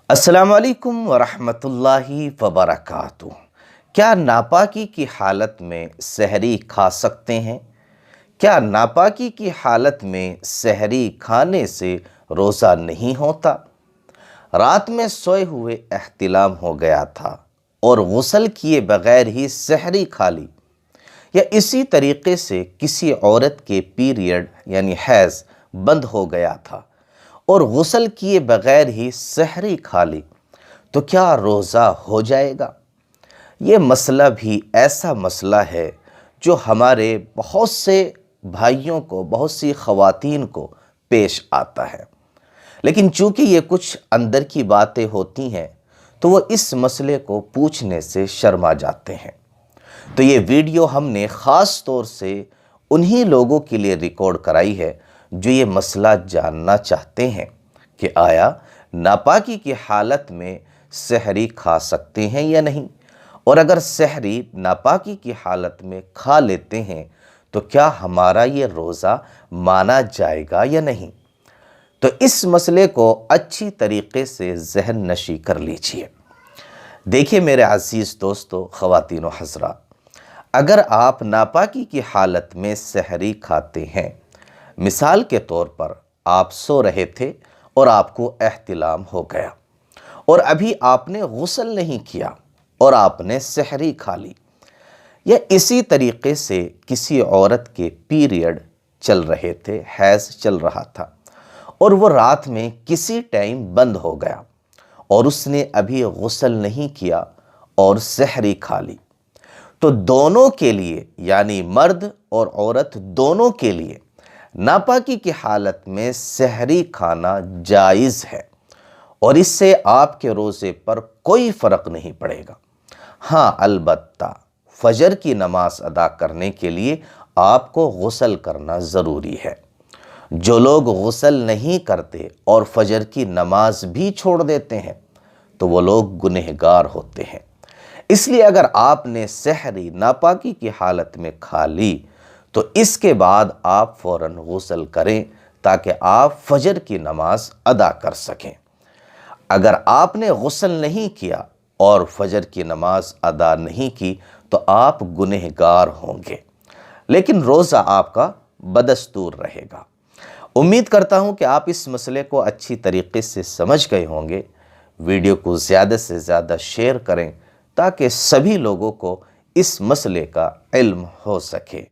السلام علیکم ورحمۃ اللہ وبرکاتہ۔ کیا ناپاکی کی حالت میں سحری کھا سکتے ہیں؟ کیا ناپاکی کی حالت میں سحری کھانے سے روزہ نہیں ہوتا؟ رات میں سوئے ہوئے احتلام ہو گیا تھا اور غسل کیے بغیر ہی سحری کھا لی، یا اسی طریقے سے کسی عورت کے پیریڈ یعنی حیض بند ہو گیا تھا اور غسل کیے بغیر ہی سحری کھا لی، تو کیا روزہ ہو جائے گا؟ یہ مسئلہ بھی ایسا مسئلہ ہے جو ہمارے بہت سے بھائیوں کو، بہت سی خواتین کو پیش آتا ہے، لیکن چونکہ یہ کچھ اندر کی باتیں ہوتی ہیں تو وہ اس مسئلے کو پوچھنے سے شرما جاتے ہیں۔ تو یہ ویڈیو ہم نے خاص طور سے انہی لوگوں کے لیے ریکارڈ کرائی ہے جو یہ مسئلہ جاننا چاہتے ہیں کہ آیا ناپاکی کی حالت میں سحری کھا سکتے ہیں یا نہیں، اور اگر سحری ناپاکی کی حالت میں کھا لیتے ہیں تو کیا ہمارا یہ روزہ مانا جائے گا یا نہیں۔ تو اس مسئلے کو اچھی طریقے سے ذہن نشی کر لیجئے۔ دیکھیے میرے عزیز دوستو، خواتین و حضرات، اگر آپ ناپاکی کی حالت میں سحری کھاتے ہیں، مثال کے طور پر آپ سو رہے تھے اور آپ کو احتلام ہو گیا اور ابھی آپ نے غسل نہیں کیا اور آپ نے سحری کھا لی، یا اسی طریقے سے کسی عورت کے پیریڈ چل رہے تھے، حیض چل رہا تھا اور وہ رات میں کسی ٹائم بند ہو گیا اور اس نے ابھی غسل نہیں کیا اور سحری کھا لی، تو دونوں کے لیے یعنی مرد اور عورت دونوں کے لیے ناپاکی کی حالت میں سحری کھانا جائز ہے اور اس سے آپ کے روزے پر کوئی فرق نہیں پڑے گا۔ ہاں البتہ فجر کی نماز ادا کرنے کے لیے آپ کو غسل کرنا ضروری ہے۔ جو لوگ غسل نہیں کرتے اور فجر کی نماز بھی چھوڑ دیتے ہیں تو وہ لوگ گنہگار ہوتے ہیں۔ اس لیے اگر آپ نے سحری ناپاکی کی حالت میں کھا لی تو اس کے بعد آپ فوراً غسل کریں تاکہ آپ فجر کی نماز ادا کر سکیں۔ اگر آپ نے غسل نہیں کیا اور فجر کی نماز ادا نہیں کی تو آپ گنہگار ہوں گے، لیکن روزہ آپ کا بدستور رہے گا۔ امید کرتا ہوں کہ آپ اس مسئلے کو اچھی طریقے سے سمجھ گئے ہوں گے۔ ویڈیو کو زیادہ سے زیادہ شیئر کریں تاکہ سبھی لوگوں کو اس مسئلے کا علم ہو سکے۔